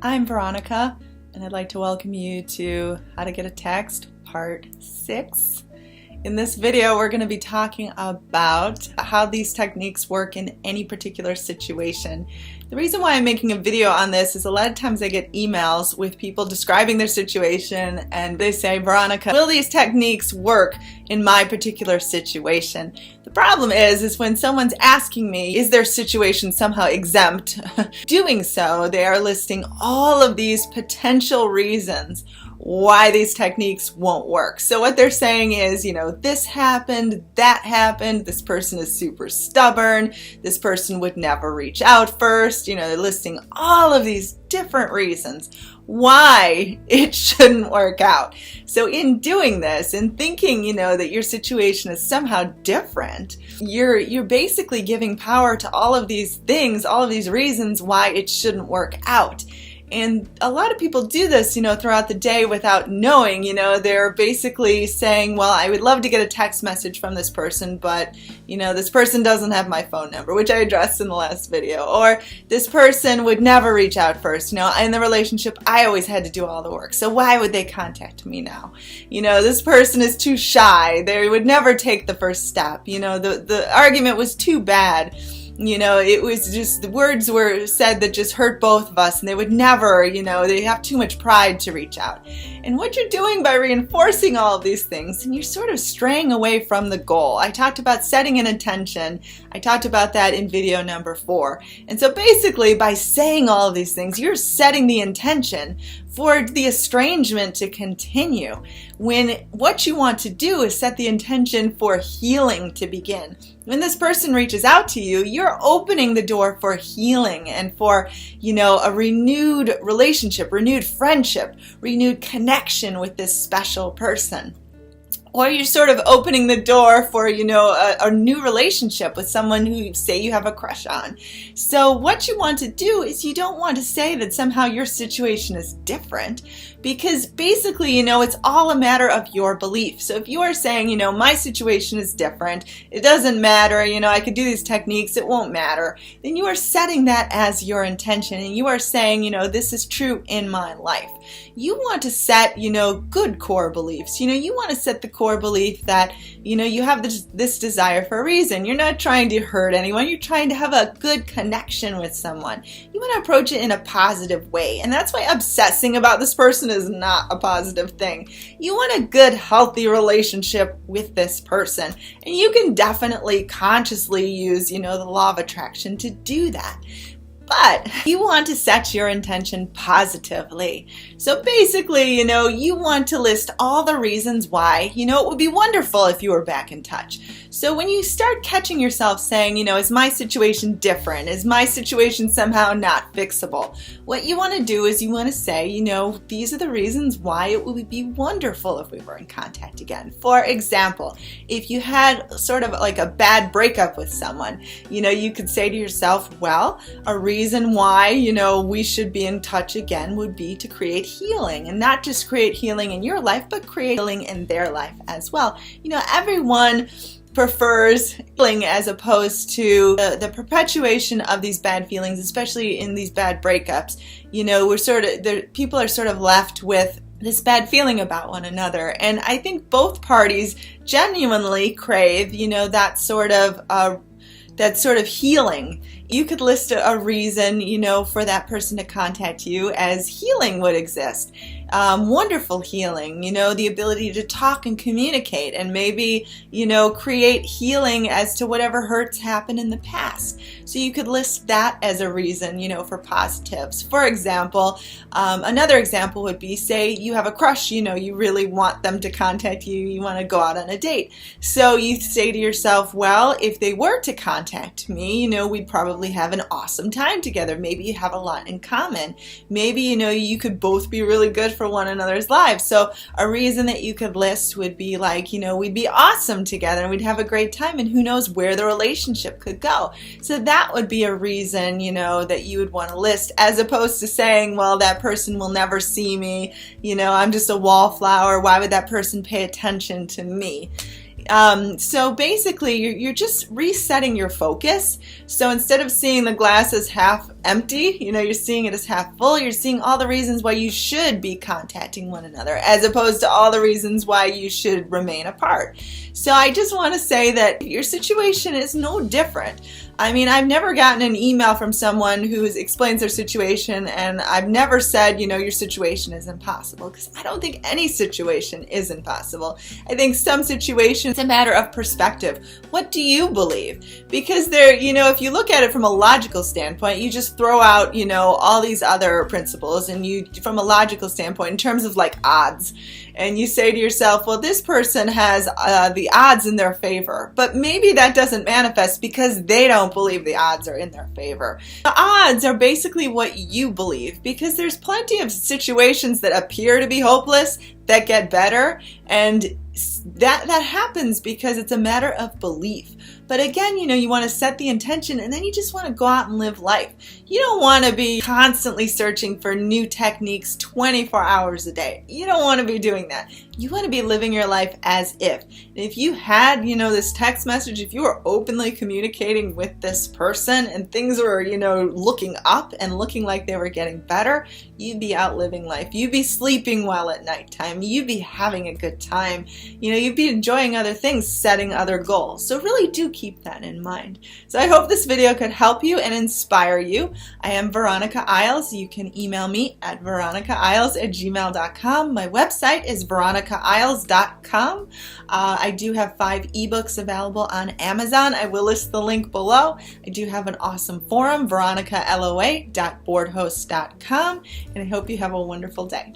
I'm Veronica, and I'd like to welcome you to How to Get a Text, Part 6. In this video, we're going to be talking about how these techniques work in any particular situation. The reason why I'm making a video on this is a lot of times I get emails with people describing their situation and they say, Veronica, will these techniques work in my particular situation? The problem is when someone's asking me, is their situation somehow exempt? Doing so, they are listing all of these potential reasons why these techniques won't work. So what they're saying is, this happened, that happened, this person is super stubborn, this person would never reach out first, they're listing all of these different reasons why it shouldn't work out. So in doing this and thinking, that your situation is somehow different, you're basically giving power to all of these things, all of these reasons why it shouldn't work out. And a lot of people do this, throughout the day without knowing, they're basically saying, well, I would love to get a text message from this person, but, this person doesn't have my phone number, which I addressed in the last video. Or this person would never reach out first. In the relationship, I always had to do all the work. So why would they contact me now? This person is too shy. They would never take the first step. The argument was too bad. It was just, the words were said that just hurt both of us, and they would never, they have too much pride to reach out. And what you're doing by reinforcing all of these things, and you're sort of straying away from the goal. I talked about setting an intention. I talked about that in video number 4. And so basically, by saying all of these things, you're setting the intention for the estrangement to continue, when what you want to do is set the intention for healing to begin. When this person reaches out to you, you're opening the door for healing and for, a renewed relationship, renewed friendship, renewed connection with this special person. Or you're sort of opening the door for, a new relationship with someone who, say, you have a crush on. So what you want to do is you don't want to say that somehow your situation is different, because basically, it's all a matter of your belief. So if you are saying, my situation is different, it doesn't matter, I could do these techniques, it won't matter, then you are setting that as your intention, and you are saying, this is true in my life. You want to set, good core beliefs. You want to set the core belief that, you have this desire for a reason. You're not trying to hurt anyone. You're trying to have a good connection with someone. You want to approach it in a positive way. And that's why obsessing about this person is not a positive thing. You want a good, healthy relationship with this person. And you can definitely consciously use, the law of attraction to do that. But you want to set your intention positively. So basically, you want to list all the reasons why, it would be wonderful if you were back in touch. So when you start catching yourself saying, is my situation different? Is my situation somehow not fixable? What you want to do is you want to say, these are the reasons why it would be wonderful if we were in contact again. For example, if you had sort of like a bad breakup with someone, you could say to yourself, well, a reason why, we should be in touch again would be to create healing, and not just create healing in your life, but create healing in their life as well. Everyone prefers healing as opposed to the perpetuation of these bad feelings, especially in these bad breakups. People are sort of left with this bad feeling about one another. And I think both parties genuinely crave, that sort of healing. You could list a reason, for that person to contact you as healing would exist. Wonderful healing, the ability to talk and communicate, and maybe, create healing as to whatever hurts happened in the past. So you could list that as a reason, for positives. For example, another example would be, say you have a crush, you really want them to contact you, you want to go out on a date. So you say to yourself, well, if they were to contact me, we'd probably have an awesome time together. Maybe you have a lot in common. Maybe, you could both be really good for one another's lives. So a reason that you could list would be like, we'd be awesome together and we'd have a great time, and who knows where the relationship could go. So that would be a reason, that you would want to list, as opposed to saying, well, that person will never see me, I'm just a wallflower. Why would that person pay attention to me? So basically, you're just resetting your focus. So instead of seeing the glass as half empty. You know, you're seeing it as half full. You're seeing all the reasons why you should be contacting one another, as opposed to all the reasons why you should remain apart. So I just want to say that your situation is no different. I mean, I've never gotten an email from someone who explains their situation, and I've never said, you know, your situation is impossible, because I don't think any situation is impossible. I think some situations, it's a matter of perspective. What do you believe? Because there, you know, if you look at it from a logical standpoint, you just throw out, you know, all these other principles, and you, from a logical standpoint, in terms of like odds, and you say to yourself, well, this person has the odds in their favor, but maybe that doesn't manifest because they don't believe the odds are in their favor. The odds are basically what you believe, because there's plenty of situations that appear to be hopeless that get better, and that happens because it's a matter of belief. But again, you know, you want to set the intention, and then you just want to go out and live life. You don't want to be constantly searching for new techniques 24 hours a day. You don't want to be doing that. You want to be living your life as if. And if you had, you know, this text message, if you were openly communicating with this person and things were, you know, looking up and looking like they were getting better, you'd be out living life. You'd be sleeping well at nighttime. You'd be having a good time. You know, you'd be enjoying other things, setting other goals. So really do keep that in mind. So I hope this video could help you and inspire you. I am Veronica Isles. You can email me at veronicaisles@gmail.com. My website is veronicaisles.com. I do have 5 ebooks available on Amazon. I will list the link below. I do have an awesome forum, veronicaloa.boardhost.com, and I hope you have a wonderful day.